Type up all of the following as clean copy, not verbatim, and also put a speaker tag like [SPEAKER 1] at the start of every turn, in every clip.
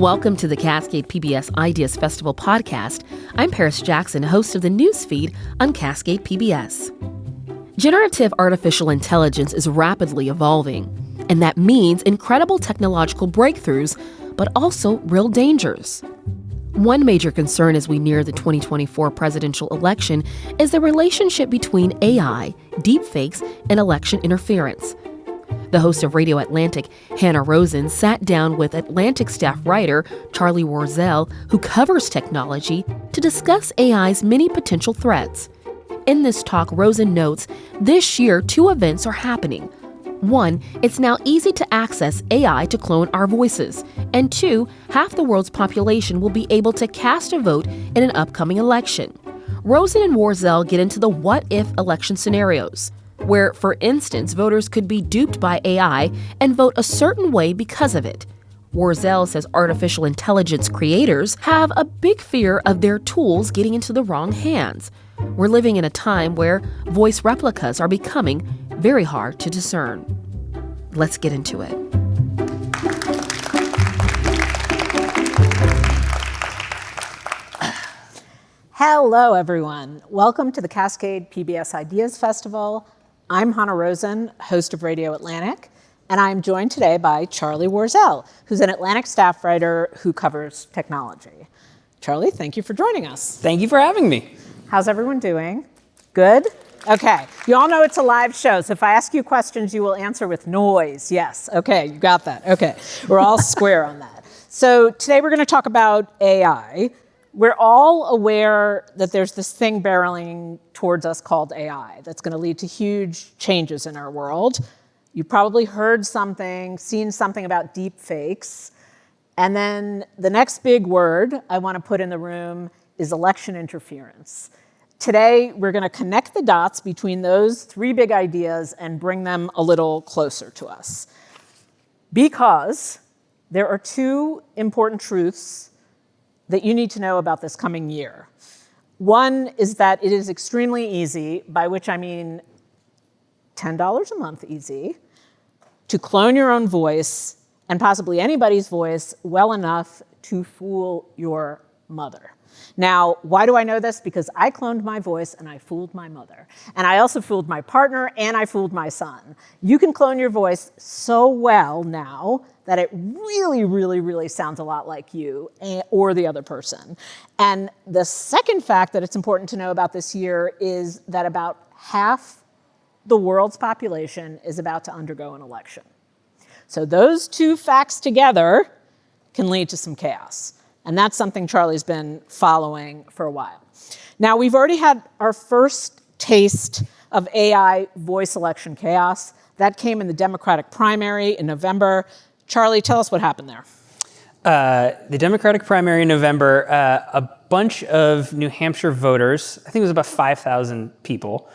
[SPEAKER 1] Welcome to the Cascade PBS Ideas Festival podcast. I'm Paris Jackson, host of the newsfeed on Cascade PBS. Generative artificial intelligence is rapidly evolving, and that means incredible technological breakthroughs, but also real dangers. One major concern as we near the 2024 presidential election is the relationship between AI, deepfakes, and election interference. The host of Radio Atlantic, Hannah Rosin, sat down with Atlantic staff writer Charlie Warzel, who covers technology, to discuss AI's many potential threats. In this talk, Rosin notes this year 2 events are happening. 1, it's now easy to access AI to clone our voices. And 2, half the world's population will be able to cast a vote in an upcoming election. Rosin and Warzel get into the what-if election scenarios, where, for instance, voters could be duped by AI and vote a certain way because of it. Warzel says artificial intelligence creators have a big fear of their tools getting into the wrong hands. We're living in a time where voice replicas are becoming very hard to discern. Let's get into it.
[SPEAKER 2] Hello, everyone. Welcome to the Cascade PBS Ideas Festival. I'm Hannah Rosin, host of Radio Atlantic, and I'm joined today by Charlie Warzel, who's an Atlantic staff writer who covers technology. Charlie, thank you for joining us.
[SPEAKER 3] Thank you for having me.
[SPEAKER 2] How's everyone doing? Good? Okay. You all know it's a live show, so if I ask you questions, you will answer with noise. Yes. Okay, you got that. Okay. We're all square on that. So today we're going to talk about AI. We're all aware that there's this thing barreling towards us called AI that's going to lead to huge changes in our world. You probably heard something, seen something about deepfakes. And then the next big word I want to put in the room is election interference. Today, we're going to connect the dots between those 3 big ideas and bring them a little closer to us. Because there are 2 important truths that you need to know about this coming year. One is that it is extremely easy, by which I mean $10 a month easy, to clone your own voice and possibly anybody's voice well enough to fool your mother. Now, why do I know this? Because I cloned my voice and I fooled my mother. And I also fooled my partner and I fooled my son. You can clone your voice so well now that it really, really, really sounds a lot like you or the other person. And the second fact that it's important to know about this year is that about half the world's population is about to undergo an election. So those 2 facts together can lead to some chaos. And that's something Charlie's been following for a while. Now, we've already had our first taste of AI voice election chaos. That came in the Democratic primary in November. Charlie, tell us what happened there.
[SPEAKER 3] The Democratic primary in November, a bunch of New Hampshire voters, I think it was about 5,000 people,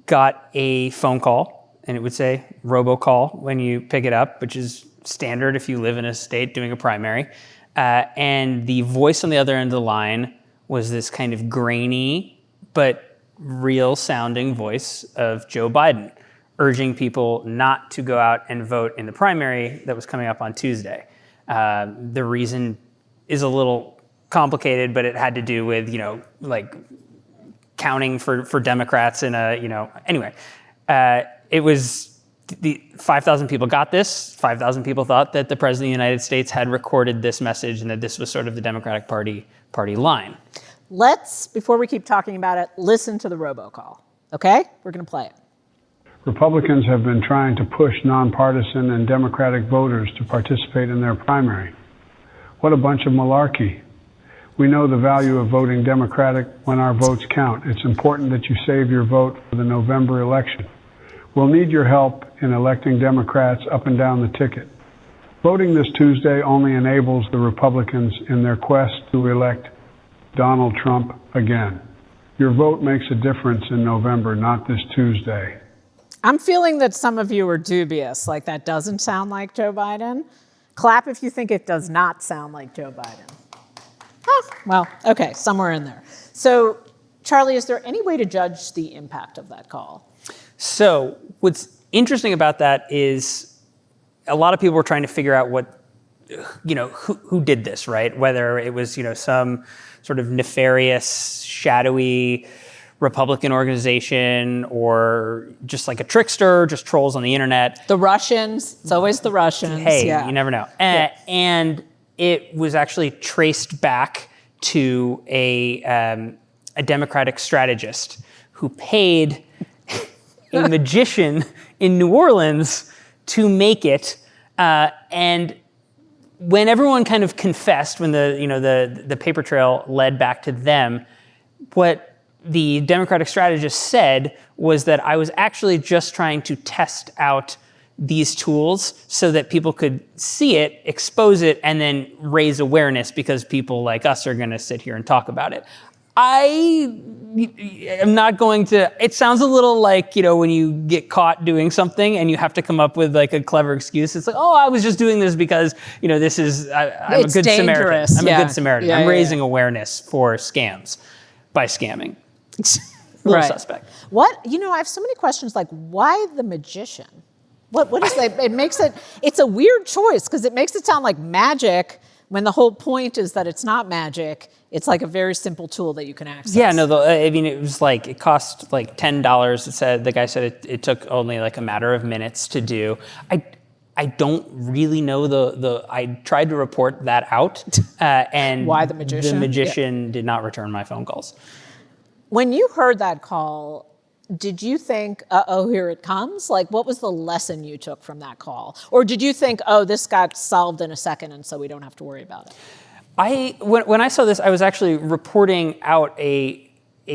[SPEAKER 3] got a phone call, and it would say robocall when you pick it up, which is standard if you live in a state doing a primary. And the voice on the other end of the line was this kind of grainy but real sounding voice of Joe Biden, urging people not to go out and vote in the primary that was coming up on Tuesday. The reason is a little complicated, but it had to do with, counting for Democrats in anyway. It was the 5,000 people got this. 5,000 people thought that the President of the United States had recorded this message and that this was sort of the Democratic Party line.
[SPEAKER 2] Let's, before we keep talking about it, listen to the robocall. Okay? We're going to play it.
[SPEAKER 4] Republicans have been trying to push nonpartisan and Democratic voters to participate in their primary. What a bunch of malarkey. We know the value of voting Democratic when our votes count. It's important that you save your vote for the November election. We'll need your help in electing Democrats up and down the ticket. Voting this Tuesday only enables the Republicans in their quest to elect Donald Trump again. Your vote makes a difference in November, not this Tuesday.
[SPEAKER 2] I'm feeling that some of you are dubious, like that doesn't sound like Joe Biden. Clap if you think it does not sound like Joe Biden. Well, okay, somewhere in there. So, Charlie, is there any way to judge the impact of that call?
[SPEAKER 3] So what's interesting about that is a lot of people were trying to figure out what who did this, right? Whether it was, some sort of nefarious, shadowy Republican organization or just like a trickster, just trolls on the internet.
[SPEAKER 2] The Russians. It's always the Russians.
[SPEAKER 3] Hey,
[SPEAKER 2] yeah.
[SPEAKER 3] you never know. And it was actually traced back to a Democratic strategist who paid a magician in New Orleans to make it. And when everyone kind of confessed, when the paper trail led back to them, what the Democratic strategist said was that I was actually just trying to test out these tools so that people could see it, expose it, and then raise awareness because people like us are going to sit here and talk about it. I am not going to, it sounds a little like, when you get caught doing something and you have to come up with like a clever excuse. It's like, oh, I was just doing this because, I'm a good
[SPEAKER 2] dangerous.
[SPEAKER 3] Samaritan. I'm a good Samaritan.
[SPEAKER 2] Yeah,
[SPEAKER 3] I'm raising awareness for scams by scamming. Little suspect.
[SPEAKER 2] What, I have so many questions like, why the magician? What is that? It's a weird choice because it makes it sound like magic when the whole point is that it's not magic. It's like a very simple tool that you can access.
[SPEAKER 3] Yeah, no, it was like, it cost like $10. The guy said it took only like a matter of minutes to do. I don't really know I tried to report that out. And
[SPEAKER 2] why the magician?
[SPEAKER 3] The magician did not return my phone calls.
[SPEAKER 2] When you heard that call, did you think, uh-oh, here it comes? Like, what was the lesson you took from that call? Or did you think, oh, this got solved in a second and so we don't have to worry about it?
[SPEAKER 3] When I saw this, I was actually reporting out a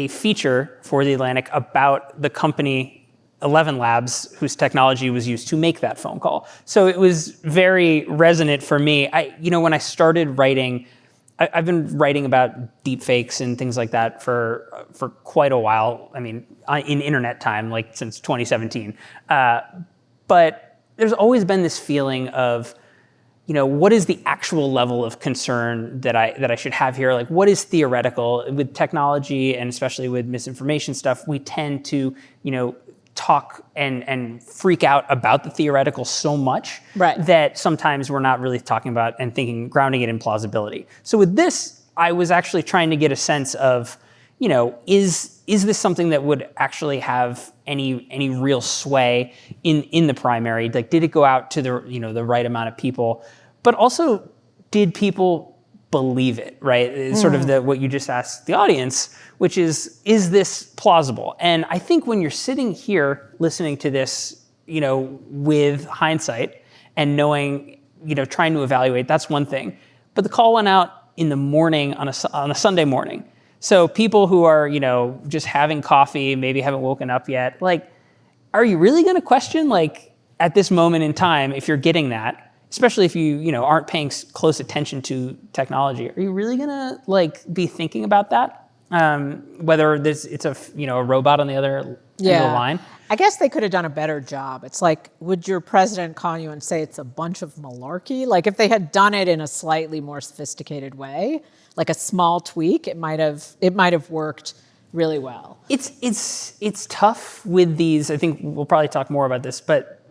[SPEAKER 3] feature for The Atlantic about the company 11 Labs, whose technology was used to make that phone call. So it was very resonant for me. When I started writing, I've been writing about deepfakes and things like that for quite a while. I mean, in internet time, like since 2017. But there's always been this feeling of, what is the actual level of concern that I should have here? Like, what is theoretical? With technology and especially with misinformation stuff, we tend to, talk and freak out about the theoretical so much that sometimes we're not really talking about and grounding it in plausibility. So with this, I was actually trying to get a sense of, is this something that would actually have any real sway in the primary? Like, did it go out to the right amount of people? But also, did people believe it, right? It's sort of what you just asked the audience, which is this plausible? And I think when you're sitting here listening to this, with hindsight and knowing, trying to evaluate, that's one thing. But the call went out in the morning on a Sunday morning. So people who are, just having coffee, maybe haven't woken up yet, like, are you really going to question, like, at this moment in time, if you're getting that, especially if you aren't paying close attention to technology, are you really going to, like, be thinking about that? Whether it's a robot on the other end of the line?
[SPEAKER 2] I guess they could have done a better job. It's like, would your president call you and say it's a bunch of malarkey? Like, if they had done it in a slightly more sophisticated way, like a small tweak, it might have worked really well.
[SPEAKER 3] It's tough with these. I think we'll probably talk more about this, but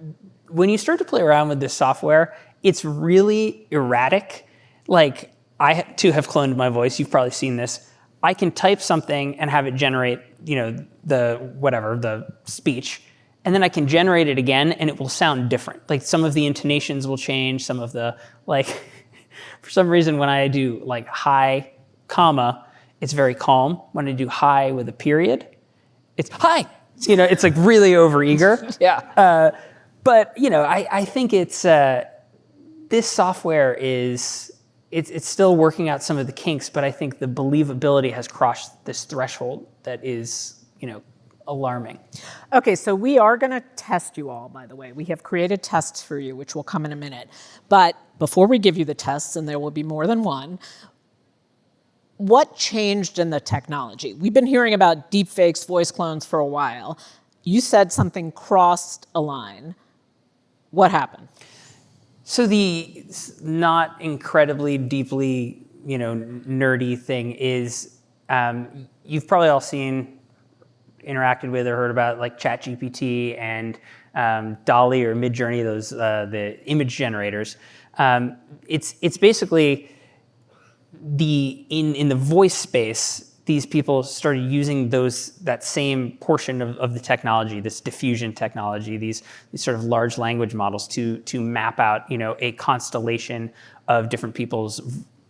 [SPEAKER 3] when you start to play around with this software, it's really erratic. Like, I too have cloned my voice. You've probably seen this. I can type something and have it generate, the speech, and then I can generate it again and it will sound different. Like, some of the intonations will change, some of the, like, for some reason when I do like hi, comma, it's very calm. When I do hi with a period, it's hi. It's like really overeager.
[SPEAKER 2] Yeah.
[SPEAKER 3] But I think it's this software is it's still working out some of the kinks, but I think the believability has crossed this threshold that is alarming.
[SPEAKER 2] Okay, so we are going to test you all, by the way. We have created tests for you, which will come in a minute. But before we give you the tests, and there will be more than one, what changed in the technology? We've been hearing about deepfakes, voice clones for a while. You said something crossed a line. What happened?
[SPEAKER 3] So the not incredibly deeply, nerdy thing is, you've probably all seen interacted with or heard about like ChatGPT and DALL-E or Midjourney, those the image generators. It's basically in the voice space. These people started using that same portion of the technology, this diffusion technology, these sort of large language models to map out a constellation of different people's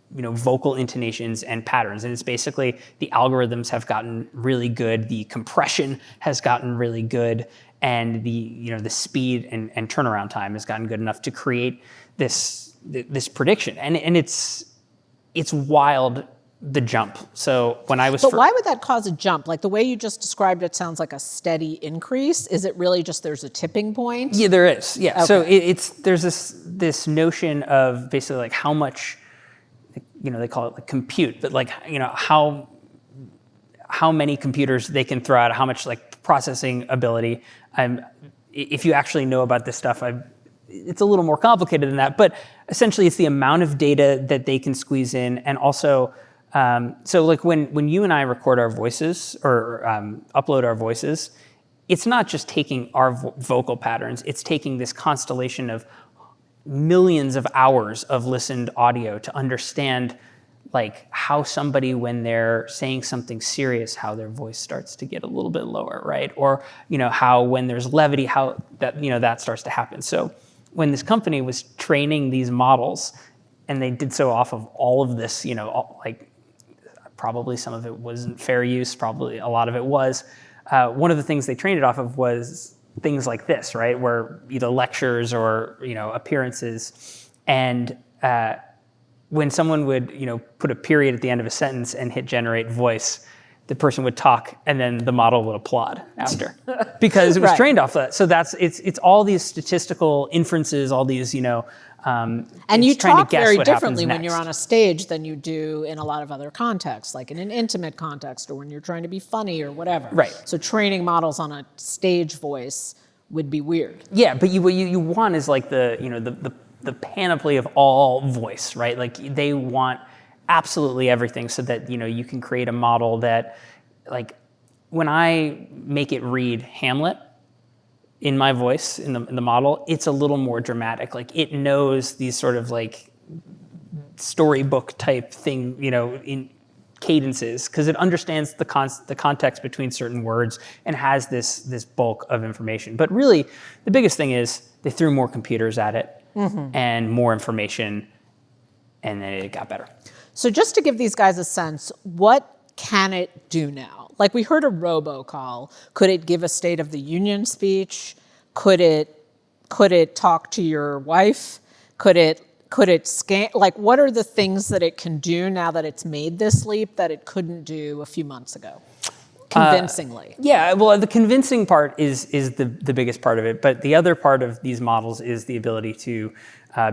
[SPEAKER 3] vocal intonations and patterns. And it's basically the algorithms have gotten really good, the compression has gotten really good, and the speed and turnaround time has gotten good enough to create this prediction. And it's wild, the jump. So when I was
[SPEAKER 2] But why would that cause a jump? Like the way you just described it sounds like a steady increase. Is it really just there's a tipping point?
[SPEAKER 3] Yeah, there is. Yeah.
[SPEAKER 2] Okay.
[SPEAKER 3] So there's this notion of basically like how much, they call it like compute, but like how many computers they can throw out, how much like processing ability. If you actually know about this stuff, it's a little more complicated than that. But essentially, it's the amount of data that they can squeeze in, and also. So like when you and I record our voices or upload our voices, it's not just taking our vocal patterns, it's taking this constellation of millions of hours of listened audio to understand like how somebody, when they're saying something serious, how their voice starts to get a little bit lower, right? Or, how when there's levity, how that starts to happen. So when this company was training these models, and they did so off of all of this, probably some of it wasn't fair use, probably a lot of it was. One of the things they trained it off of was things like this, right? Where either lectures or, appearances. And when someone would, put a period at the end of a sentence and hit generate voice, the person would talk and then the model would applaud after because it was trained off that. So it's all these statistical inferences, all these,
[SPEAKER 2] and you talk very differently when
[SPEAKER 3] next.
[SPEAKER 2] you're on a stage than you do in a lot of other contexts, like in an intimate context or when you're trying to be funny or whatever.
[SPEAKER 3] Right.
[SPEAKER 2] So training models on a stage voice would be weird.
[SPEAKER 3] Yeah, but what you want is like the panoply of all voice, right? Like they want absolutely everything so that you can create a model that, like, when I make it read Hamlet in my voice in the model, it's a little more dramatic. Like it knows these sort of like storybook type thing, in cadences, because it understands the context between certain words and has this bulk of information. But really, the biggest thing is they threw more computers at it and more information, and then it got better.
[SPEAKER 2] So just to give these guys a sense, what can it do now? Like we heard a robocall. Could it give a State of the Union speech? Could it talk to your wife? Could it scan? Like what are the things that it can do now that it's made this leap that it couldn't do a few months ago? Convincingly.
[SPEAKER 3] Yeah, well, the convincing part is the biggest part of it, but the other part of these models is the ability to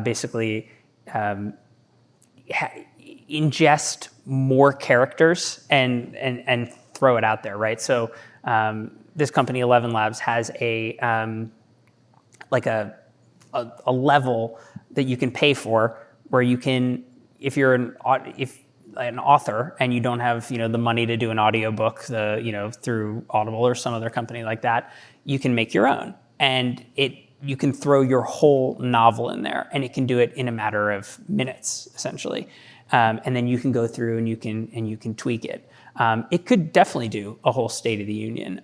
[SPEAKER 3] basically ingest more characters and throw it out there, right? So this company, 11 Labs, has a level that you can pay for, where you can, if you're an author and you don't have the money to do an audiobook, through Audible or some other company like that, you can make your own, and you can throw your whole novel in there, and it can do it in a matter of minutes, essentially. And then you can go through and you can tweak it. It could definitely do a whole State of the Union.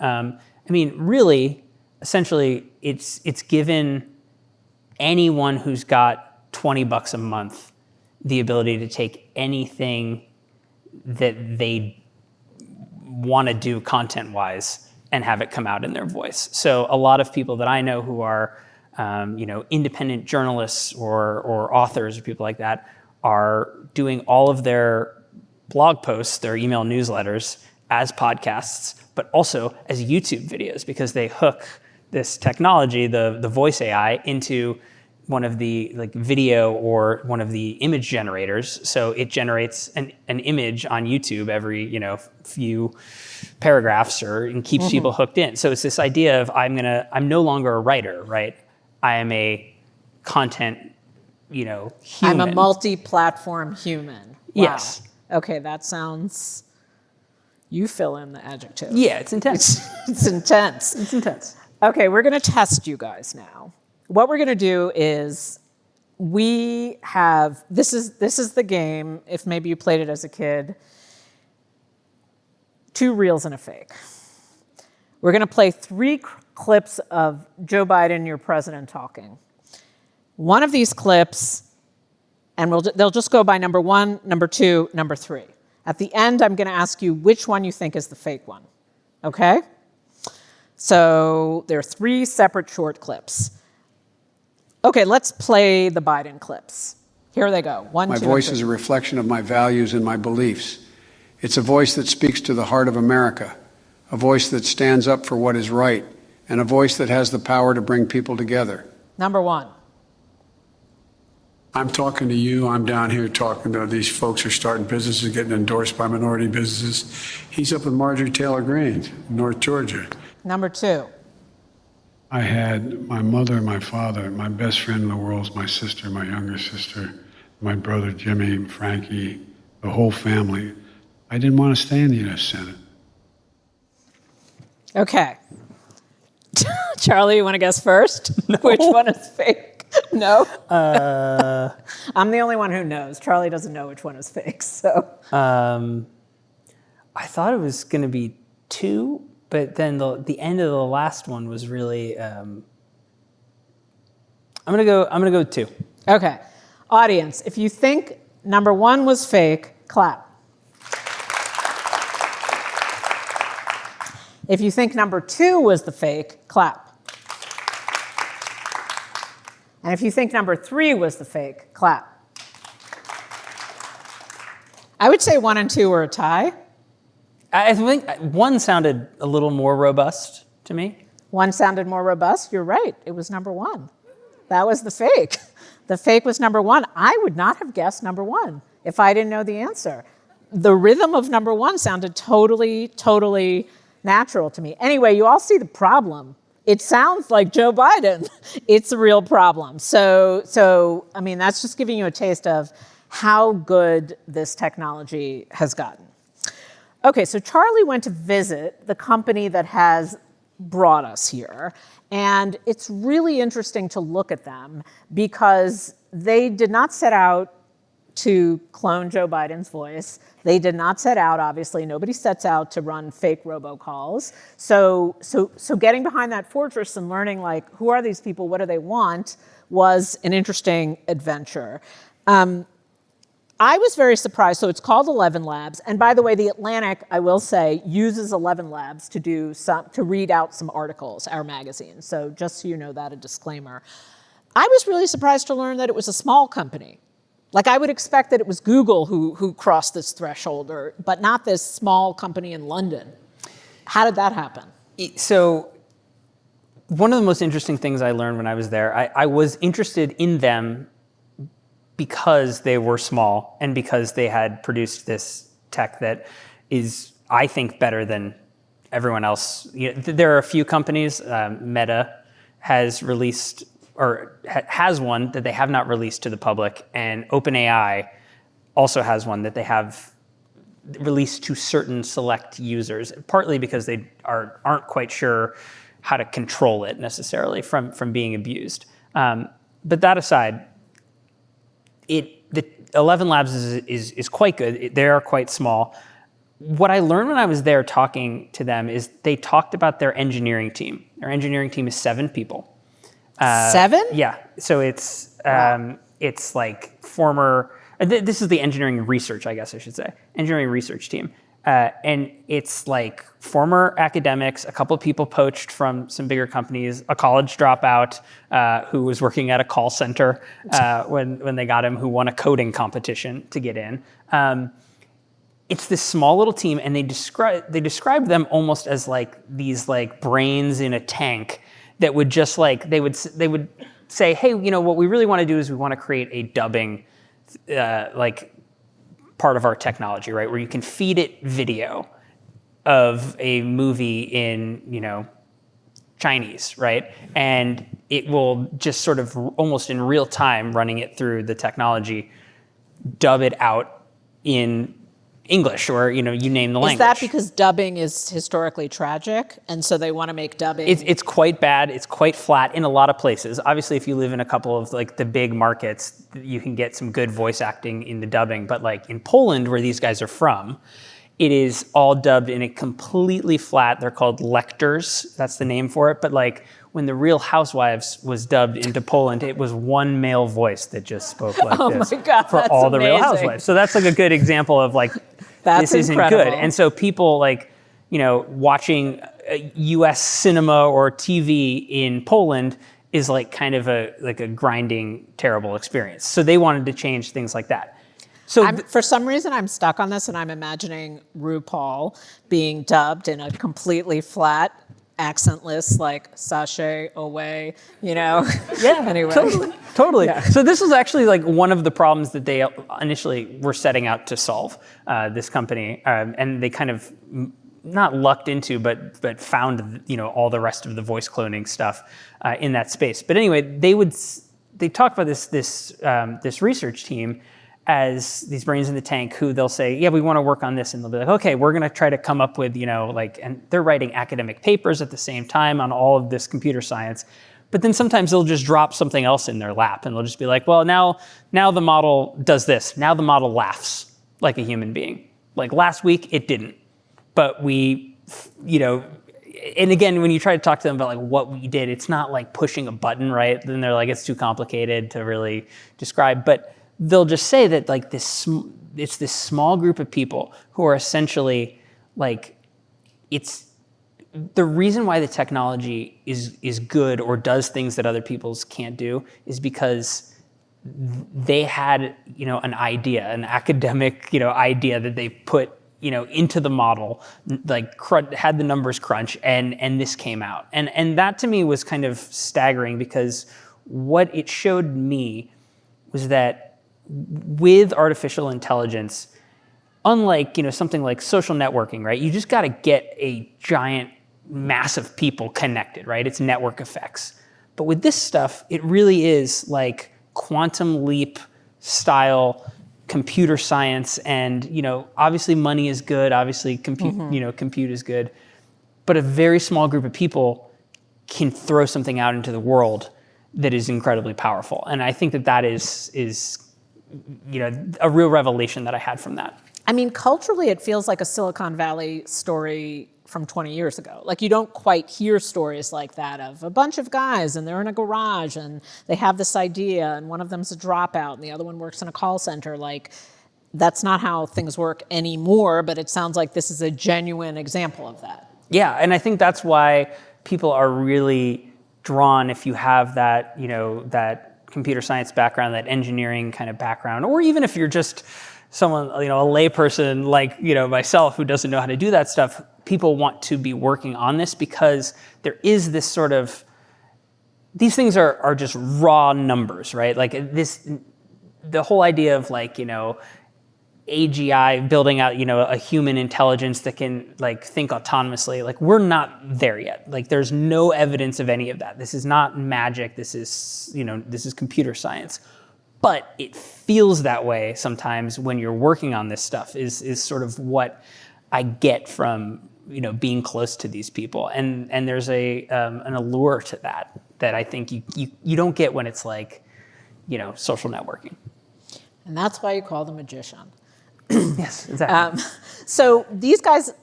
[SPEAKER 3] Really, essentially, it's given anyone who's got $20 a month the ability to take anything that they want to do content-wise and have it come out in their voice. So a lot of people that I know who are, independent journalists or authors or people like that are doing all of their blog posts, their email newsletters as podcasts, but also as YouTube videos, because they hook this technology, the voice AI, into one of the video or one of the image generators. So it generates an image on YouTube every few paragraphs and keeps people hooked in. So it's this idea of I'm no longer a writer, right? I am a content human.
[SPEAKER 2] I'm a multi-platform human. Wow.
[SPEAKER 3] Yes.
[SPEAKER 2] Okay, that sounds You fill in the adjective.
[SPEAKER 3] Yeah, it's intense.
[SPEAKER 2] It's intense.
[SPEAKER 3] It's intense.
[SPEAKER 2] Okay, we're going to test you guys now. What we're going to do is we have, this is the game, if maybe you played it as a kid, 2 reals and a fake. We're going to play 3 clips of Joe Biden, your president, talking. One of these clips, and they'll just go by number 1, number 2, number 3. At the end, I'm going to ask you which one you think is the fake one, okay? So there are 3 separate short clips. Okay, let's play the Biden clips. Here they go. 1, 2,
[SPEAKER 5] My
[SPEAKER 2] 3.
[SPEAKER 5] voice is a reflection of my values and my beliefs. It's a voice that speaks to the heart of America, a voice that stands up for what is right, and a voice that has the power to bring people together.
[SPEAKER 2] Number 1.
[SPEAKER 4] I'm talking to you. I'm down here talking to these folks who are starting businesses, getting endorsed by minority businesses. He's up with Marjorie Taylor Greene, North Georgia.
[SPEAKER 2] Number 2.
[SPEAKER 4] I had my mother, my father, my best friend in the world is my sister, my younger sister, my brother Jimmy, Frankie, the whole family. I didn't want to stay in the U.S. Senate.
[SPEAKER 2] Okay. Charlie, you want to guess first? No. Which one is fake? No? I'm the only one who knows. Charlie doesn't know which one is fake, so.
[SPEAKER 3] I thought it was going to be 2, but then the end of the last one was really. I'm gonna go 2.
[SPEAKER 2] Okay, audience, if you think number 1 was fake, clap. If you think number 2 was the fake, clap. And if you think number 3 was the fake, clap. I would say 1 and 2 were a tie.
[SPEAKER 3] I think 1 sounded a little more robust to me.
[SPEAKER 2] 1 sounded more robust. You're right. It was number 1. That was the fake. The fake was number 1. I would not have guessed number 1 if I didn't know the answer. The rhythm of number 1 sounded totally natural to me. Anyway, you all see the problem. It sounds like Joe Biden. It's a real problem. So I mean, that's just giving you a taste of how good this technology has gotten. Okay, so Charlie went to visit the company that has brought us here, and it's really interesting to look at them because they did not set out to clone Joe Biden's voice. They did not set out, obviously, nobody sets out to run fake robocalls. So getting behind that fortress and learning, like, who are these people, what do they want, was an interesting adventure. I was very surprised. So it's called 11 Labs. And by the way, The Atlantic, I will say, uses 11 Labs to read out some articles, our magazine. So just so you know that, a disclaimer. I was really surprised to learn that it was a small company. Like, I would expect that it was Google who crossed this threshold, but not this small company in London. How did that happen?
[SPEAKER 3] So one of the most interesting things I learned when I was there, I was interested in them because they were small and because they had produced this tech that is, I think, better than everyone else. You know, there are a few companies, Meta has released or has one that they have not released to the public, and OpenAI also has one that they have released to certain select users, partly because they aren't quite sure how to control it necessarily from being abused. But that aside, the 11 Labs is quite good. They are quite small. What I learned when I was there talking to them is they talked about their engineering team. Their engineering team is 7 people.
[SPEAKER 2] 7?
[SPEAKER 3] Yeah. So it's
[SPEAKER 2] Wow.
[SPEAKER 3] it's like former. This is the engineering research, I guess I should say, engineering research team, and it's like former academics, a couple of people poached from some bigger companies, a college dropout who was working at a call center when they got him, who won a coding competition to get in. It's this small little team, and they describe them almost as like these like brains in a tank that would just like they would say, hey, you know, what we really want to do is we want to create a dubbing like part of our technology, right, where you can feed it video of a movie in, you know, Chinese, right, and it will just sort of almost in real time, running it through the technology, dub it out in English or, you name the language.
[SPEAKER 2] Is that because dubbing is historically tragic, and so they want to make dubbing?
[SPEAKER 3] It's quite bad. It's quite flat in a lot of places. Obviously, if you live in a couple of like the big markets, you can get some good voice acting in the dubbing. But like in Poland, where these guys are from, it is all dubbed in a completely flat. They're called lectors. That's the name for it. But like when the Real Housewives was dubbed into Poland, it was one male voice that just spoke like this
[SPEAKER 2] my God,
[SPEAKER 3] for
[SPEAKER 2] that's
[SPEAKER 3] all the Real
[SPEAKER 2] amazing.
[SPEAKER 3] Housewives. So that's like a good example of like,
[SPEAKER 2] That's
[SPEAKER 3] this isn't
[SPEAKER 2] incredible.
[SPEAKER 3] good. And so people like, watching US cinema or TV in Poland is like kind of a grinding, terrible experience. So they wanted to change things like that. So
[SPEAKER 2] for some reason, I'm stuck on this, and I'm imagining RuPaul being dubbed in a completely flat, accentless, like sachet away,
[SPEAKER 3] Yeah,
[SPEAKER 2] anyway.
[SPEAKER 3] Totally.
[SPEAKER 2] Yeah.
[SPEAKER 3] So this was actually like one of the problems that they initially were setting out to solve, this company, and they kind of not lucked into, but found all the rest of the voice cloning stuff in that space. But anyway, they talk about this research team as these brains in the tank who they'll say, yeah, we want to work on this. And they'll be like, okay, we're going to try to come up with, and they're writing academic papers at the same time on all of this computer science. But then sometimes they'll just drop something else in their lap and they'll just be like, well, now the model does this. Now the model laughs like a human being. Like last week, it didn't. But we, and again, when you try to talk to them about like what we did, it's not like pushing a button, right? Then they're like, it's too complicated to really describe. But they'll just say that like it's this small group of people who are essentially like, it's the reason why the technology is good or does things that other people's can't do is because they had, an idea, an academic, idea that they put, into the model, like had the numbers crunch, and this came out. And that to me was kind of staggering because what it showed me was that with artificial intelligence, unlike something like social networking, right? You just got to get a giant mass of people connected, right? It's network effects. But with this stuff, it really is like quantum leap style computer science, and obviously money is good, obviously compute is good, but a very small group of people can throw something out into the world that is incredibly powerful. And I think that is a real revelation that I had from that.
[SPEAKER 2] I mean, culturally, it feels like a Silicon Valley story from 20 years ago. Like, you don't quite hear stories like that of a bunch of guys and they're in a garage and they have this idea and one of them's a dropout and the other one works in a call center. Like, that's not how things work anymore, but it sounds like this is a genuine example of that.
[SPEAKER 3] Yeah, and I think that's why people are really drawn if you have that, that computer science background, that engineering kind of background, or even if you're just someone, a layperson like, myself who doesn't know how to do that stuff, people want to be working on this because there is this sort of, these things are just raw numbers, right? Like the whole idea of like, AGI building out, a human intelligence that can like think autonomously, like we're not there yet. Like there's no evidence of any of that. This is not magic. This is, this is computer science. But it feels that way sometimes when you're working on this stuff is sort of what I get from, being close to these people. And there's an allure to that I think you don't get when it's like, social networking.
[SPEAKER 2] And that's why you call them a magician.
[SPEAKER 3] Yes, exactly.
[SPEAKER 2] So these guys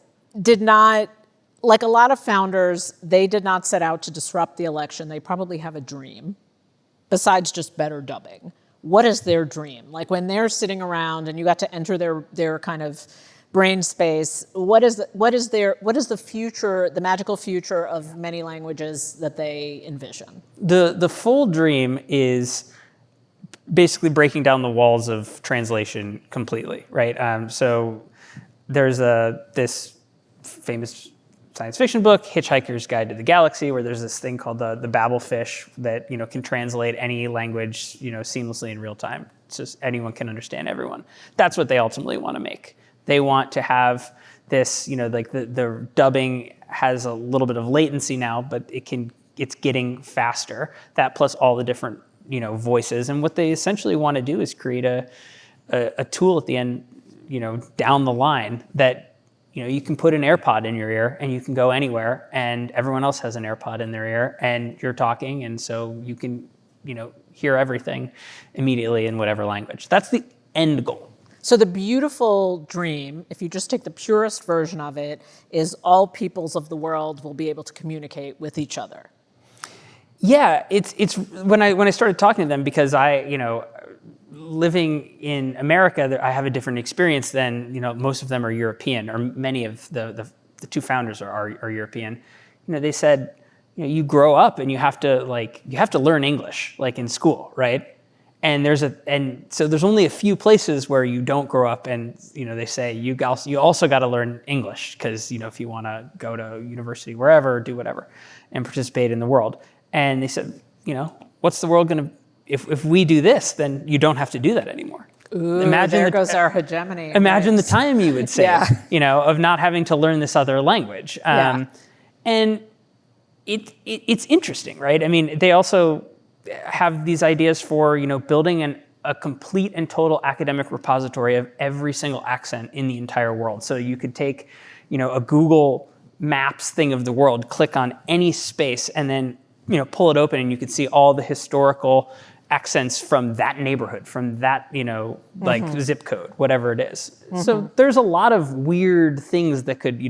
[SPEAKER 2] did not, like a lot of founders, they did not set out to disrupt the election. They probably have a dream, besides just better dubbing. What is their dream? Like when they're sitting around and you got to enter their kind of brain space, what is the future, the magical future of many languages that they envision? The
[SPEAKER 3] full dream is basically breaking down the walls of translation completely, right? So there's this famous science fiction book, Hitchhiker's Guide to the Galaxy, where there's this thing called the Babelfish that can translate any language seamlessly in real time. It's just anyone can understand everyone. That's what they ultimately want to make. They want to have this, like the dubbing has a little bit of latency now, but it's getting faster. That plus all the different voices, and what they essentially want to do is create a tool at the end down the line that, you can put an AirPod in your ear and you can go anywhere and everyone else has an AirPod in their ear and you're talking. And so you can, hear everything immediately in whatever language. That's the end goal.
[SPEAKER 2] So the beautiful dream, if you just take the purest version of it, is all peoples of the world will be able to communicate with each other.
[SPEAKER 3] Yeah, it's when I started talking to them, because living in America, I have a different experience than, most of them are European, or many of the two founders are European. They said, you grow up and you have to learn English, like in school, right? And so there's only a few places where you don't grow up, and they say you also got to learn English, because if you want to go to university wherever, do whatever, and participate in the world. And they said, what's the world going to? If we do this, then you don't have to do that anymore.
[SPEAKER 2] Ooh, there goes our hegemony.
[SPEAKER 3] Imagine the time you would save, of not having to learn this other language. And it's interesting, right? I mean, they also have these ideas for, building a complete and total academic repository of every single accent in the entire world. So you could take, a Google Maps thing of the world, click on any space, and then, pull it open, and you could see all the historical accents from that neighborhood, from that, zip code, whatever it is. So there's a lot of weird things that could,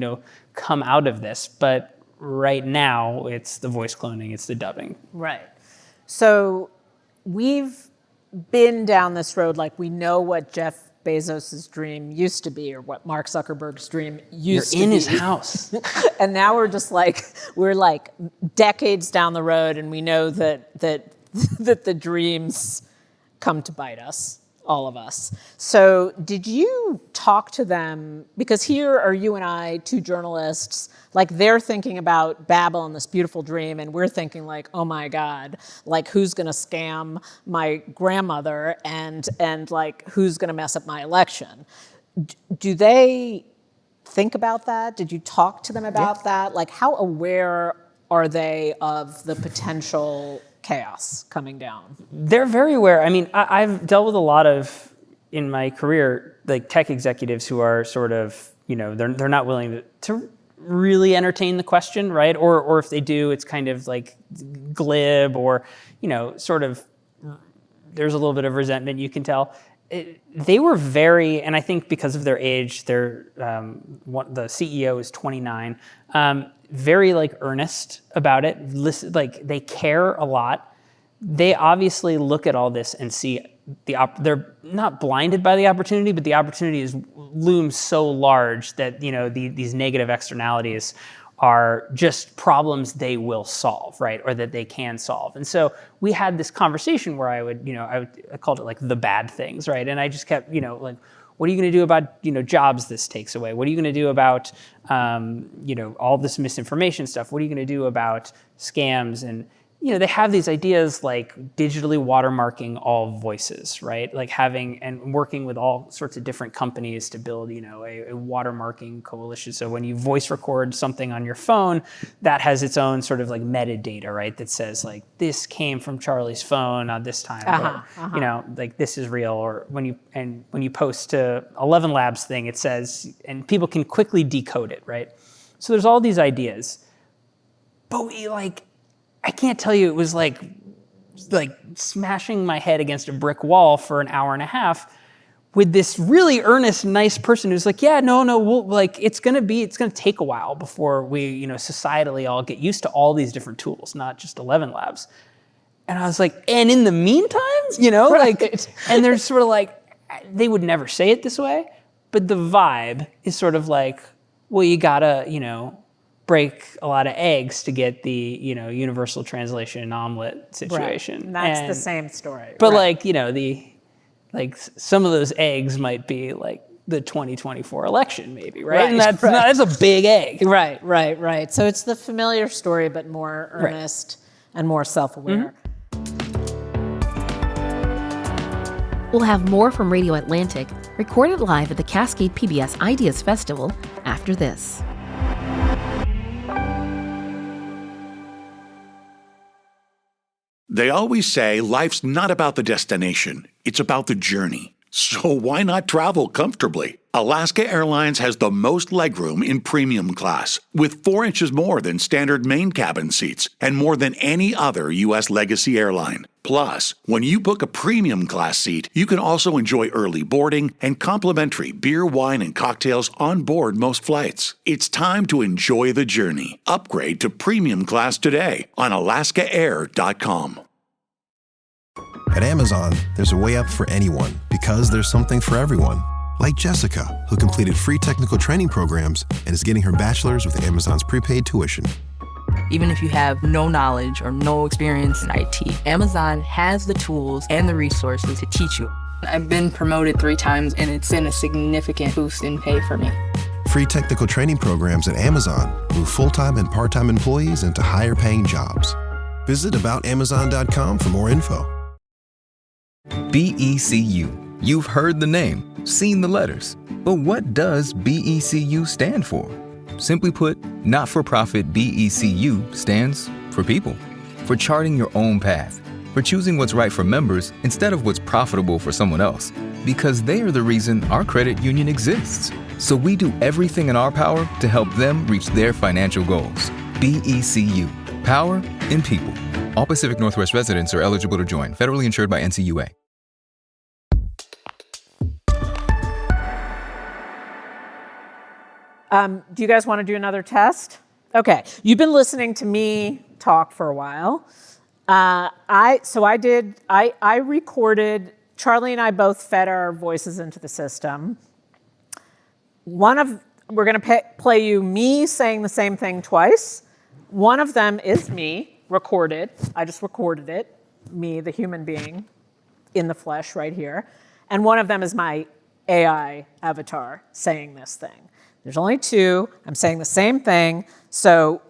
[SPEAKER 3] come out of this. But right now, it's the voice cloning, it's the dubbing.
[SPEAKER 2] Right. So we've been down this road, like we know what Jeff Bezos' dream used to be, or what Mark Zuckerberg's dream used to be.
[SPEAKER 3] You're in his house.
[SPEAKER 2] And now we're like decades down the road, and we know that the dreams come to bite us, all of us. So did you talk to them? Because here are you and I, two journalists, like they're thinking about Babel and this beautiful dream, and we're thinking like, oh my God, like who's gonna scam my grandmother, and like who's gonna mess up my election? Do they think about that? Did you talk to them about that? Like how aware are they of the potential chaos coming down?
[SPEAKER 3] They're very aware. I mean, I've dealt with a lot of, in my career, like tech executives who are sort of, they're not willing to really entertain the question, right? Or if they do, it's kind of like glib, or, sort of, there's a little bit of resentment, you can tell. They were very, and I think because of their age, the CEO is 29, very like earnest about it. Listen, like they care a lot. They obviously look at all this and see they're not blinded by the opportunity, but the opportunity looms so large that these negative externalities are just problems they will solve, right? Or that they can solve. And so we had this conversation where I called it like the bad things, right? And I just kept, like, what are you going to do about, jobs this takes away? What are you going to do about, all this misinformation stuff? What are you going to do about scams? And, they have these ideas like digitally watermarking all voices, right? Like having and working with all sorts of different companies to build, a watermarking coalition. So when you voice record something on your phone, that has its own sort of like metadata, right? That says like, this came from Charlie's phone on this time, or, like this is real. Or when you post to 11 Labs thing, it says, and people can quickly decode it, right? So there's all these ideas, but I can't tell you, it was like smashing my head against a brick wall for an hour and a half with this really earnest, nice person who's like, yeah, no, it's gonna take a while before we, societally all get used to all these different tools, not just 11 Labs. And I was like, and in the meantime,
[SPEAKER 2] right.
[SPEAKER 3] And they're sort of like, they would never say it this way, but the vibe is sort of like, well, you gotta, break a lot of eggs to get the, universal translation omelet situation.
[SPEAKER 2] Right. That's the same story.
[SPEAKER 3] But
[SPEAKER 2] right.
[SPEAKER 3] Some of those eggs might be like the 2024 election maybe, right? And that's a big egg.
[SPEAKER 2] Right. So it's the familiar story, but more earnest and more self-aware.
[SPEAKER 1] We'll have more from Radio Atlantic, recorded live at the Cascade PBS Ideas Festival after this.
[SPEAKER 6] They always say life's not about the destination, it's about the journey. So why not travel comfortably? Alaska Airlines has the most legroom in premium class, with 4 inches more than standard main cabin seats and more than any other U.S. legacy airline. Plus, when you book a premium class seat, you can also enjoy early boarding and complimentary beer, wine, and cocktails on board most flights. It's time to enjoy the journey. Upgrade to premium class today on alaskaair.com.
[SPEAKER 7] At Amazon, there's a way up for anyone because there's something for everyone. Like Jessica, who completed free technical training programs and is getting her bachelor's with Amazon's prepaid tuition.
[SPEAKER 8] Even if you have no knowledge or no experience in IT, Amazon has the tools and the resources to teach you. I've been promoted 3 times, and it's been a significant boost in pay for me.
[SPEAKER 7] Free technical training programs at Amazon move full-time and part-time employees into higher-paying jobs. Visit aboutamazon.com for more info.
[SPEAKER 9] BECU. You've heard the name, seen the letters. But what does BECU stand for? Simply put, not-for-profit BECU stands for people. For charting your own path. For choosing what's right for members instead of what's profitable for someone else. Because they are the reason our credit union exists. So we do everything in our power to help them reach their financial goals. BECU. Power in people. All Pacific Northwest residents are eligible to join. Federally insured by NCUA.
[SPEAKER 2] Do you guys want to do another test? Okay, you've been listening to me talk for a while. I recorded, Charlie and I both fed our voices into the system. We're going to play you me saying the same thing twice. One of them is me, recorded. I just recorded it, me, the human being, in the flesh right here. And one of them is my AI avatar saying this thing. There's only 2. I'm saying the same thing. So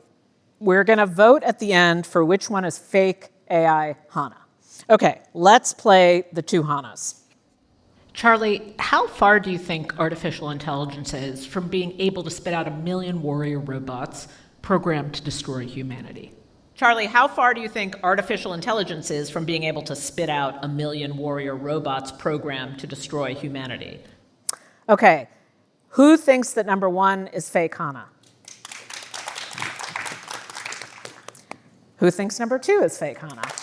[SPEAKER 2] we're going to vote at the end for which one is fake AI Hana. Okay, let's play the 2 Hanas.
[SPEAKER 10] Charlie, how far do you think artificial intelligence is from being able to spit out 1 million warrior robots programmed to destroy humanity?
[SPEAKER 2] Charlie, how far do you think artificial intelligence is from being able to spit out 1 million warrior robots programmed to destroy humanity? Okay. Who thinks that number 1 is fake Hana? Who thinks number 2 is fake Hana?
[SPEAKER 3] It's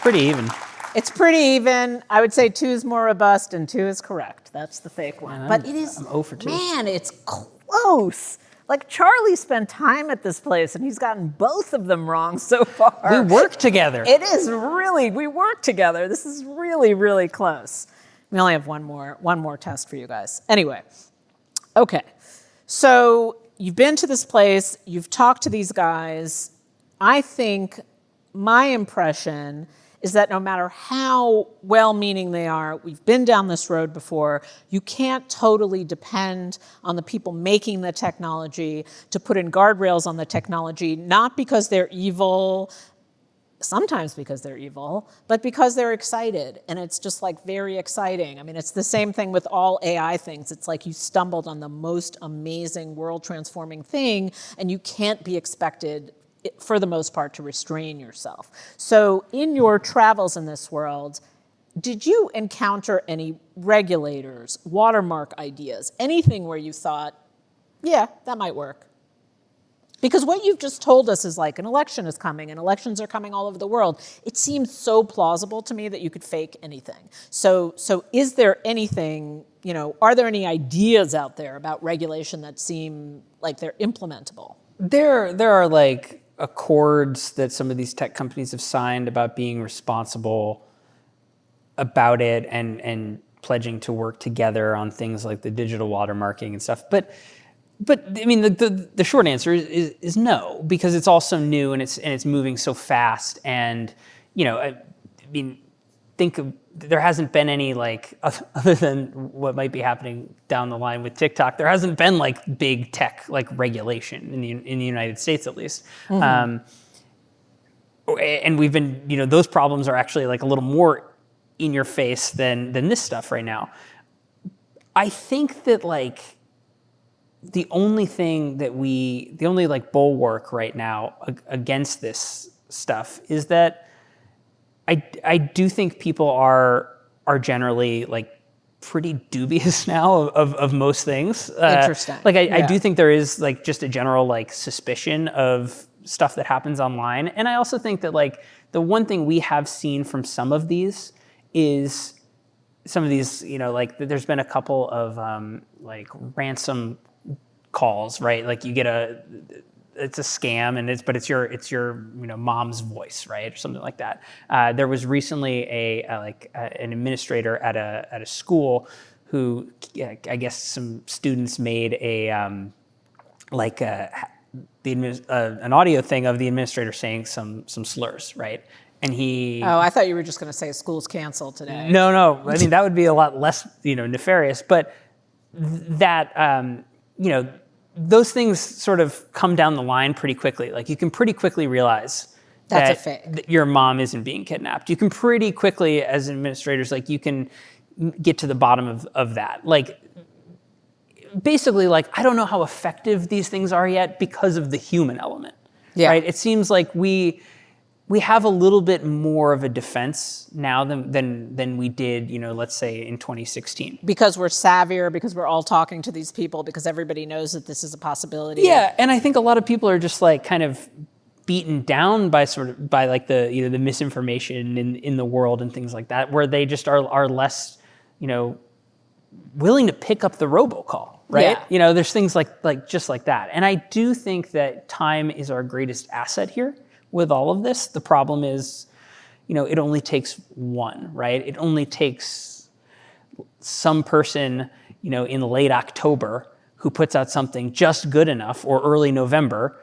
[SPEAKER 3] pretty even.
[SPEAKER 2] It's pretty even. I would say 2 is more robust and 2 is correct. That's the fake one.
[SPEAKER 3] Man,
[SPEAKER 2] but it is,
[SPEAKER 3] I'm 0 for 2.
[SPEAKER 2] Man, it's close. Like Charlie spent time at this place and he's gotten both of them wrong so far.
[SPEAKER 3] We work together.
[SPEAKER 2] It is really, we work together. This is really, really close. We only have one more test for you guys. Anyway, okay. So you've been to this place, you've talked to these guys. I think my impression is that no matter how well-meaning they are, we've been down this road before, you can't totally depend on the people making the technology to put in guardrails on the technology, not because they're evil, sometimes because they're evil, but because they're excited. And it's just like very exciting. I mean, it's the same thing with all AI things. It's like you stumbled on the most amazing world-transforming thing, and you can't be expected, for the most part, to restrain yourself. So in your travels in this world, did you encounter any regulators, watermark ideas, anything where you thought, yeah, that might work? Because what you've just told us is like an election is coming and elections are coming all over the world. It seems so plausible to me that you could fake anything. So is there anything, are there any ideas out there about regulation that seem like they're implementable?
[SPEAKER 3] There are like accords that some of these tech companies have signed about being responsible about it and pledging to work together on things like the digital watermarking and stuff. But I mean, the short answer is no, because it's all so new and it's moving so fast. And I mean, there hasn't been any other than what might be happening down the line with TikTok. There hasn't been big tech regulation in the United States, at least. Mm-hmm. And we've been those problems are actually a little more in your face than this stuff right now. I think that the only bulwark right now against this stuff is that I do think people are generally pretty dubious now of most things.
[SPEAKER 2] Interesting.
[SPEAKER 3] Like I do think there is like just a general like suspicion of stuff that happens online. And I also think that like the one thing we have seen from some of these is some of these, like there's been a couple of like ransom calls, right? Like you get it's a scam and it's your mom's voice, right? Or something like that. There was recently an administrator at a school who, I guess some students made an audio thing of the administrator saying some slurs, right? And he...
[SPEAKER 2] Oh, I thought you were just going to say school's canceled today.
[SPEAKER 3] No. I mean, that would be a lot less, nefarious. But that, those things sort of come down the line pretty quickly. Like you can pretty quickly realize
[SPEAKER 2] that's a fake.
[SPEAKER 3] That your mom isn't being kidnapped. You can pretty quickly, as administrators, like you can get to the bottom of that. Like basically, like I don't know how effective these things are yet because of the human element. Yeah. Right? It seems like we have a little bit more of a defense now than we did, let's say in 2016.
[SPEAKER 2] Because we're savvier, because we're all talking to these people, because everybody knows that this is a possibility.
[SPEAKER 3] Yeah, and I think a lot of people are just like kind of beaten down by like the the misinformation in the world and things like that, where they just are less willing to pick up the robocall, right? Yeah. There's things like just like that, and I do think that time is our greatest asset here. With all of this, the problem is, it only takes one, right? It only takes some person, in late October who puts out something just good enough, or early November,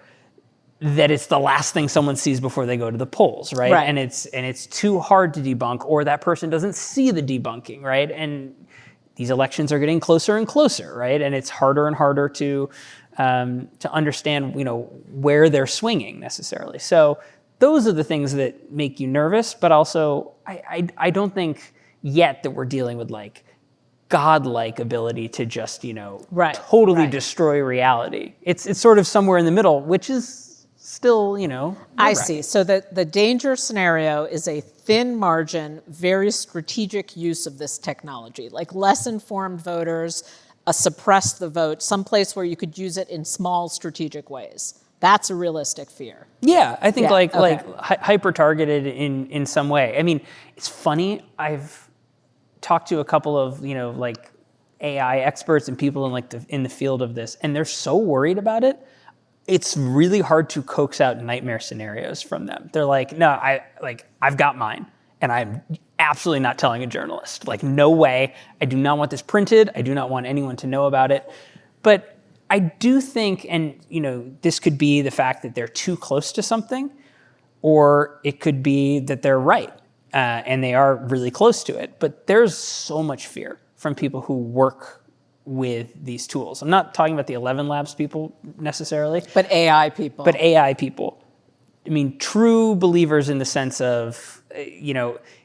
[SPEAKER 3] that it's the last thing someone sees before they go to the polls, right? And it's too hard to debunk, or that person doesn't see the debunking, right? And these elections are getting closer and closer, right? And it's harder and harder to understand, where they're swinging necessarily. So those are the things that make you nervous, but also I don't think yet that we're dealing with like godlike ability to just, totally destroy reality. It's sort of somewhere in the middle, which is still,
[SPEAKER 2] I see. So the danger scenario is a thin margin, very strategic use of this technology, like less informed voters, suppress the vote, someplace where you could use it in small strategic ways. That's a realistic fear.
[SPEAKER 3] Yeah, I think like hyper-targeted in some way. I mean, it's funny, I've talked to a couple of, like AI experts and people in the field of this, and they're so worried about it. It's really hard to coax out nightmare scenarios from them. They're like, no, I've got mine, and I'm absolutely not telling a journalist. Like, no way. I do not want this printed. I do not want anyone to know about it. But I do think, and this could be the fact that they're too close to something, or it could be that they're right and they are really close to it. But there's so much fear from people who work with these tools. I'm not talking about the 11 Labs people necessarily.
[SPEAKER 2] But AI people.
[SPEAKER 3] I mean, true believers in the sense of,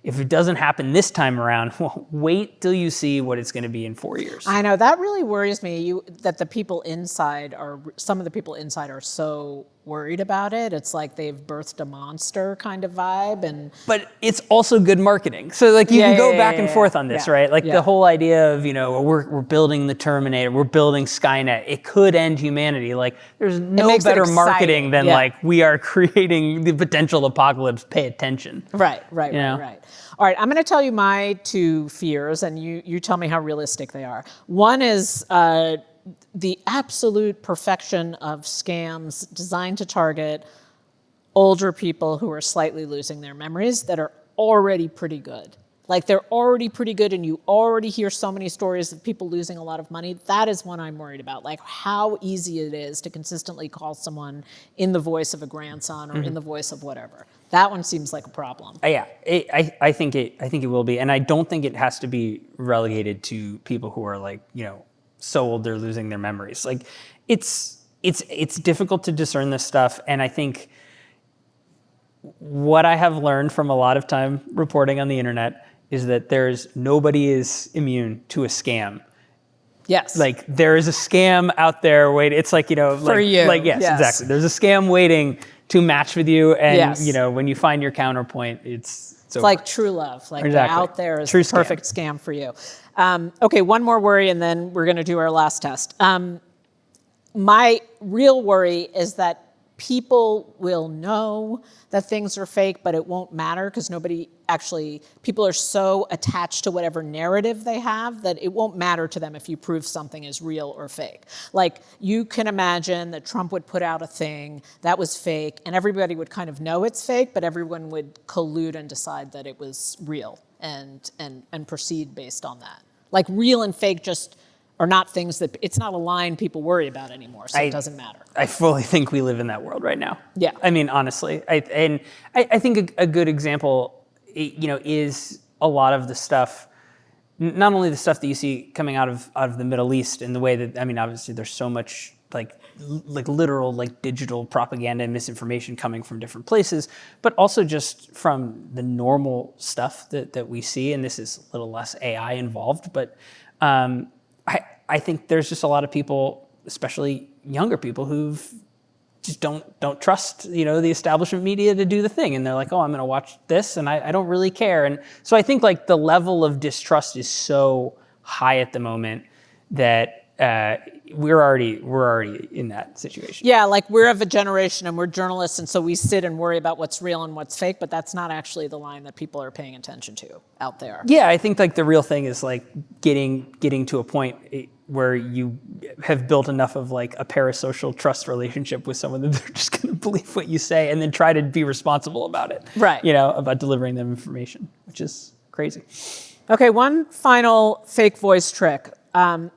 [SPEAKER 3] if it doesn't happen this time around, well, wait till you see what it's going to be in 4 years.
[SPEAKER 2] I know, that really worries me, that some of the people inside are so worried about it. It's like they've birthed a monster kind of vibe.
[SPEAKER 3] But it's also good marketing. So like you can go back and forth on this, right? Like the whole idea of, we're building the Terminator, we're building Skynet. It could end humanity. Like there's no better marketing than like we are creating the potential apocalypse. Pay attention.
[SPEAKER 2] Right. All right, I'm going to tell you my two fears, and you tell me how realistic they are. One is the absolute perfection of scams designed to target older people who are slightly losing their memories that are already pretty good. Like they're already pretty good, and you already hear so many stories of people losing a lot of money. That is one I'm worried about, like how easy it is to consistently call someone in the voice of a grandson or in the voice of whatever. That one seems like a problem.
[SPEAKER 3] Yeah, I think it will be, and I don't think it has to be relegated to people who are like so old they're losing their memories. Like it's difficult to discern this stuff, and I think what I have learned from a lot of time reporting on the internet is that nobody is immune to a scam.
[SPEAKER 2] Yes.
[SPEAKER 3] Like there is a scam out there waiting. It's like,
[SPEAKER 2] for you.
[SPEAKER 3] Like, yes, exactly. There's a scam waiting to match with you. And, when you find your counterpoint, it's
[SPEAKER 2] It's like true love. Like
[SPEAKER 3] Exactly.
[SPEAKER 2] out there is
[SPEAKER 3] True
[SPEAKER 2] the perfect scam for you. Okay, one more worry, and then we're going to do our last test. My real worry is that people will know that things are fake, but it won't matter because people are so attached to whatever narrative they have that it won't matter to them if you prove something is real or fake. Like, you can imagine that Trump would put out a thing that was fake, and everybody would kind of know it's fake, but everyone would collude and decide that it was real and proceed based on that. Like, real and fake just are not things that, it's not a line people worry about anymore, so it doesn't matter.
[SPEAKER 3] I fully think we live in that world right now.
[SPEAKER 2] Yeah.
[SPEAKER 3] I mean, honestly. I think a good example, is a lot of the stuff, not only the stuff that you see coming out of the Middle East in the way that, I mean, obviously there's so much like literal, like digital propaganda and misinformation coming from different places, but also just from the normal stuff that we see, and this is a little less AI involved, but I think there's just a lot of people, especially younger people, who've just don't trust, the establishment media to do the thing. And they're like, oh, I'm going to watch this and I don't really care. And so I think like the level of distrust is so high at the moment that we're already in that situation.
[SPEAKER 2] Yeah, like we're of a generation and we're journalists, and so we sit and worry about what's real and what's fake, but that's not actually the line that people are paying attention to out there.
[SPEAKER 3] Yeah, I think like the real thing is like getting to a point where you have built enough of like a parasocial trust relationship with someone that they're just going to believe what you say and then try to be responsible about it.
[SPEAKER 2] Right.
[SPEAKER 3] About delivering them information, which is crazy.
[SPEAKER 2] Okay, one final fake voice trick.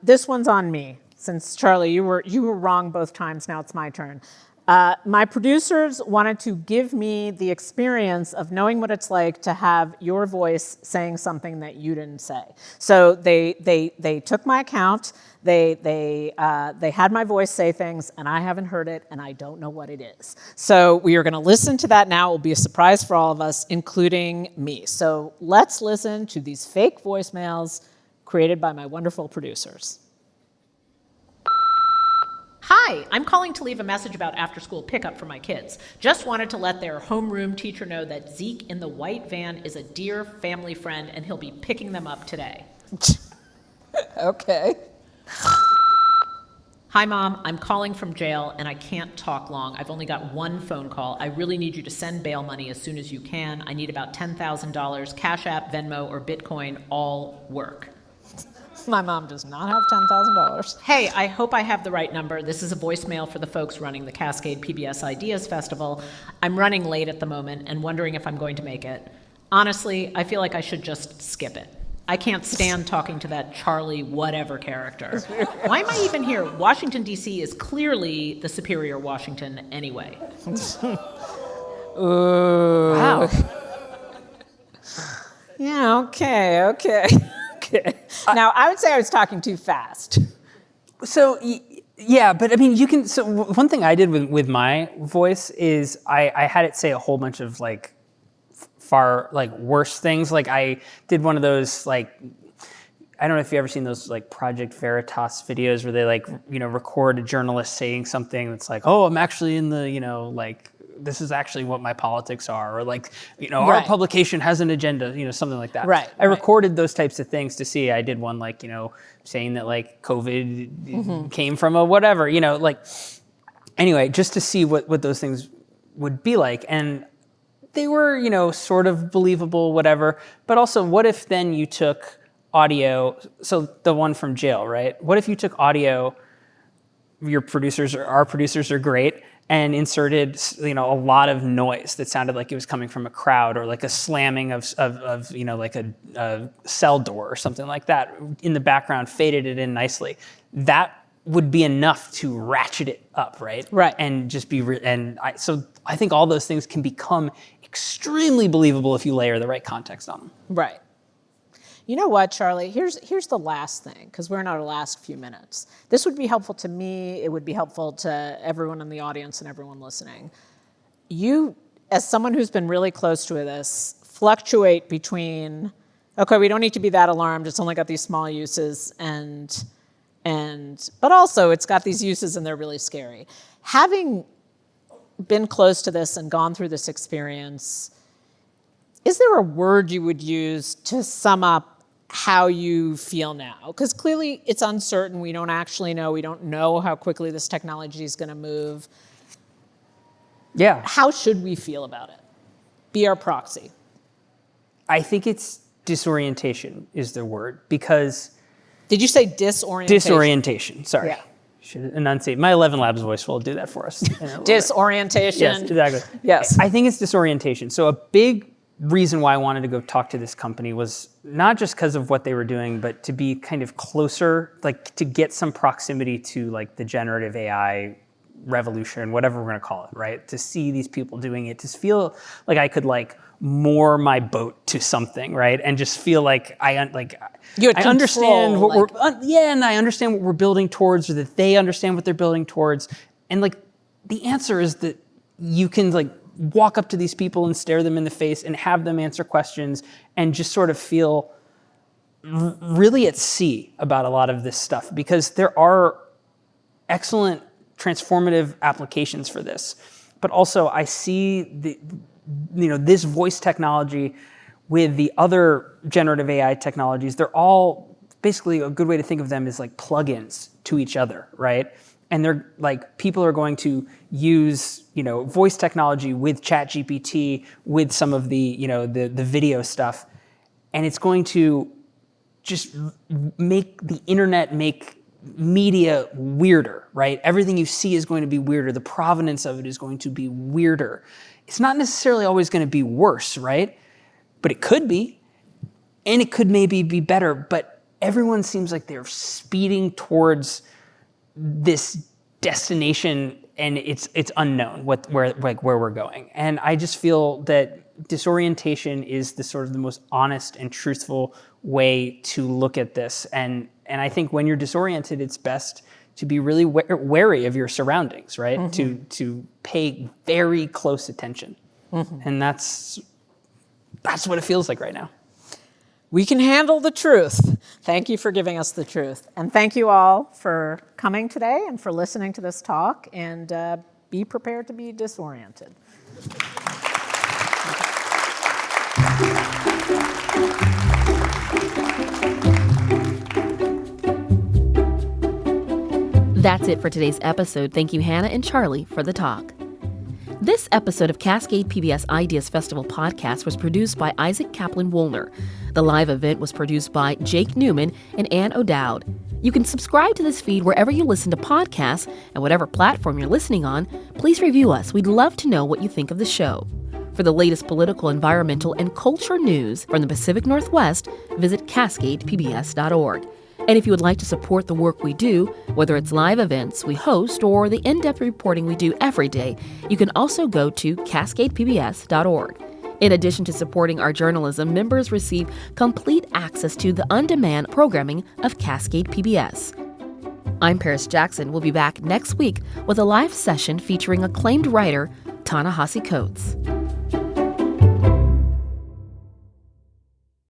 [SPEAKER 2] This one's on me. Since Charlie, you were wrong both times. Now it's my turn. My producers wanted to give me the experience of knowing what it's like to have your voice saying something that you didn't say. So they took my account. They had my voice say things, and I haven't heard it, and I don't know what it is. So we are going to listen to that now. It will be a surprise for all of us, including me. So let's listen to these fake voicemails created by my wonderful producers.
[SPEAKER 10] Hi, I'm calling to leave a message about after-school pickup for my kids. Just wanted to let their homeroom teacher know that Zeke in the white van is a dear family friend, and he'll be picking them up today.
[SPEAKER 2] Okay.
[SPEAKER 10] Hi, Mom. I'm calling from jail, and I can't talk long. I've only got one phone call. I really need you to send bail money as soon as you can. I need about $10,000. Cash App, Venmo, or Bitcoin all work.
[SPEAKER 2] My mom does not have $10,000.
[SPEAKER 10] Hey, I hope I have the right number. This is a voicemail for the folks running the Cascade PBS Ideas Festival. I'm running late at the moment and wondering if I'm going to make it. Honestly, I feel like I should just skip it. I can't stand talking to that Charlie whatever character. Why am I even here? Washington, D.C. is clearly the superior Washington anyway.
[SPEAKER 2] Ooh.
[SPEAKER 3] Wow.
[SPEAKER 2] Yeah, okay. Now, I would say I was talking too fast.
[SPEAKER 3] So, yeah, but I mean, you can, so one thing I did with my voice is I had it say a whole bunch of like far like worse things. Like I did one of those like, I don't know if you've ever seen those like Project Veritas videos where they like, record a journalist saying something that's like, oh, I'm actually in the, like, this is actually what my politics are, or like, our publication has an agenda, something like that.
[SPEAKER 2] Right.
[SPEAKER 3] I recorded those types of things to see. I did one like, saying that like COVID came from a whatever, anyway, just to see what those things would be like. And they were, sort of believable, whatever. But also, what if then you took audio, so the one from jail, right? What if you took audio, our producers are great, and inserted, a lot of noise that sounded like it was coming from a crowd, or like a slamming of like a cell door or something like that in the background, faded it in nicely. That would be enough to ratchet it up, right?
[SPEAKER 2] Right.
[SPEAKER 3] And just be, so I think all those things can become extremely believable if you layer the right context on them.
[SPEAKER 2] Right. You know what, Charlie? Here's the last thing, because we're in our last few minutes. This would be helpful to me. It would be helpful to everyone in the audience and everyone listening. You, as someone who's been really close to this, fluctuate between, okay, we don't need to be that alarmed. It's only got these small uses, but also it's got these uses and they're really scary. Having been close to this and gone through this experience, Is there a word you would use to sum up how you feel now? Because clearly it's uncertain. We don't actually know. We don't know how quickly this technology is going to move.
[SPEAKER 3] Yeah.
[SPEAKER 2] How should we feel about it? Be our proxy.
[SPEAKER 3] I think it's disorientation is the word, because...
[SPEAKER 2] Did you say disorientation?
[SPEAKER 3] Disorientation, sorry.
[SPEAKER 2] Yeah.
[SPEAKER 3] Should enunciate. My 11 Labs voice will do that for us.
[SPEAKER 2] Disorientation.
[SPEAKER 3] Yes, exactly.
[SPEAKER 2] Yes.
[SPEAKER 3] I think it's disorientation. So a big reason why I wanted to go talk to this company was not just because of what they were doing, but to be kind of closer, like to get some proximity to like the generative AI revolution, whatever we're going to call it, right? To see these people doing it, to feel like I could like moor my boat to something, right? And just feel like I understand what and I understand what we're building towards, or that they understand what they're building towards. And like the answer is that you can like walk up to these people and stare them in the face and have them answer questions and just sort of feel really at sea about a lot of this stuff, because there are excellent transformative applications for this. But also I see this voice technology with the other generative AI technologies. They're all basically, a good way to think of them is like plugins to each other, right? And they're like, people are going to use, voice technology with ChatGPT, with some of the video stuff. And it's going to just make the internet, make media weirder, right? Everything you see is going to be weirder. The provenance of it is going to be weirder. It's not necessarily always going to be worse, right? But it could be, and it could maybe be better. But everyone seems like they're speeding towards this destination, and it's unknown where we're going. And I just feel that disorientation is the most honest and truthful way to look at this. And I think when you're disoriented, it's best to be really wary of your surroundings, right? Mm-hmm. To pay very close attention. Mm-hmm. And that's what it feels like right now.
[SPEAKER 2] We can handle the truth. Thank you for giving us the truth. And thank you all for coming today and for listening to this talk. And be prepared to be disoriented.
[SPEAKER 1] That's it for today's episode. Thank you, Hannah and Charlie, for the talk. This episode of Cascade PBS Ideas Festival podcast was produced by Isaac Kaplan-Woolner. The live event was produced by Jake Newman and Ann O'Dowd. You can subscribe to this feed wherever you listen to podcasts, and whatever platform you're listening on, please review us. We'd love to know what you think of the show. For the latest political, environmental, and culture news from the Pacific Northwest, visit cascadepbs.org. And if you would like to support the work we do, whether it's live events we host or the in-depth reporting we do every day, you can also go to cascadepbs.org. In addition to supporting our journalism, members receive complete access to the on-demand programming of Cascade PBS. I'm Paris Jackson. We'll be back next week with a live session featuring acclaimed writer Ta-Nehisi Coates.